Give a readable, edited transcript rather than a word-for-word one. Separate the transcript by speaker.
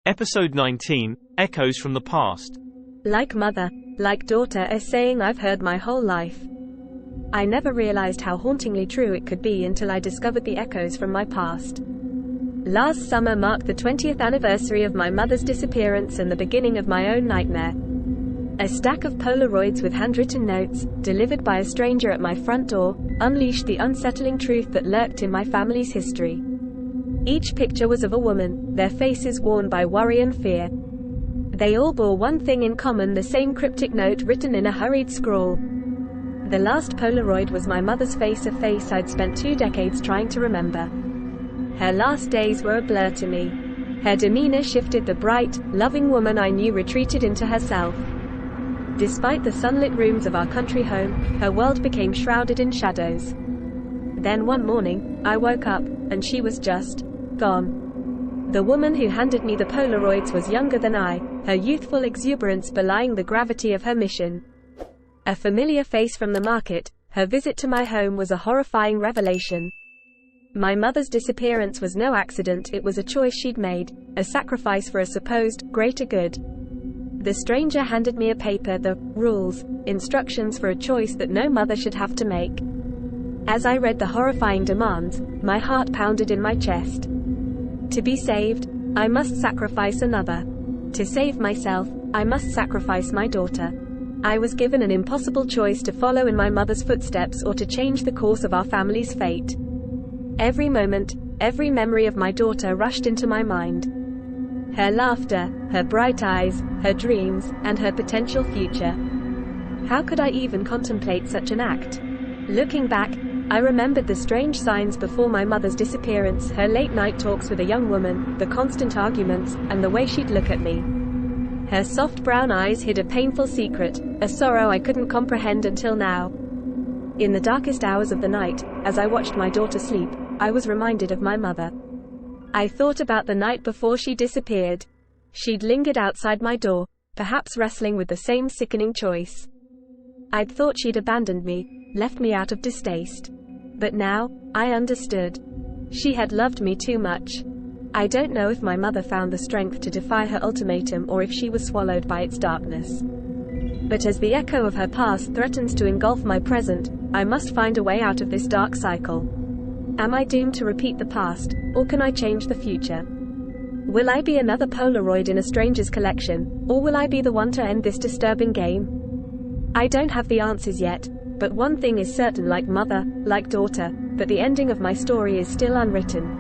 Speaker 1: Episode 19, Echoes from the Past.
Speaker 2: Like mother, like daughter, a saying I've heard my whole life. I never realized how hauntingly true it could be until I discovered the echoes from my past. Last summer marked the 20th anniversary of my mother's disappearance and the beginning of my own nightmare. A stack of Polaroids with handwritten notes, delivered by a stranger at my front door, unleashed the unsettling truth that lurked in my family's history. Each picture was of a woman, their faces worn by worry and fear. They all bore one thing in common, the same cryptic note written in a hurried scrawl. The last Polaroid was my mother's face, a face I'd spent 2 decades trying to remember. Her last days were a blur to me. Her demeanor shifted, the bright, loving woman I knew retreated into herself. Despite the sunlit rooms of our country home, her world became shrouded in shadows. Then one morning, I woke up, and she was just gone. The woman who handed me the Polaroids was younger than I, her youthful exuberance belying the gravity of her mission. A familiar face from the market, her visit to my home was a horrifying revelation. My mother's disappearance was no accident, it was a choice she'd made, a sacrifice for a supposed greater good. The stranger handed me a paper, the rules, instructions for a choice that no mother should have to make. As I read the horrifying demands, my heart pounded in my chest. To be saved, I must sacrifice another. To save myself, I must sacrifice my daughter. I was given an impossible choice: to follow in my mother's footsteps or to change the course of our family's fate. Every moment, every memory of my daughter rushed into my mind. Her laughter, her bright eyes, her dreams, and her potential future. How could I even contemplate such an act? Looking back, I remembered the strange signs before my mother's disappearance, her late-night talks with a young woman, the constant arguments, and the way she'd look at me. Her soft brown eyes hid a painful secret, a sorrow I couldn't comprehend until now. In the darkest hours of the night, as I watched my daughter sleep, I was reminded of my mother. I thought about the night before she disappeared. She'd lingered outside my door, perhaps wrestling with the same sickening choice. I'd thought she'd abandoned me, left me out of distaste. But now, I understood. She had loved me too much. I don't know if my mother found the strength to defy her ultimatum or if she was swallowed by its darkness. But as the echo of her past threatens to engulf my present, I must find a way out of this dark cycle. Am I doomed to repeat the past, or can I change the future? Will I be another Polaroid in a stranger's collection, or will I be the one to end this disturbing game? I don't have the answers yet, but one thing is certain: like mother, like daughter, but the ending of my story is still unwritten.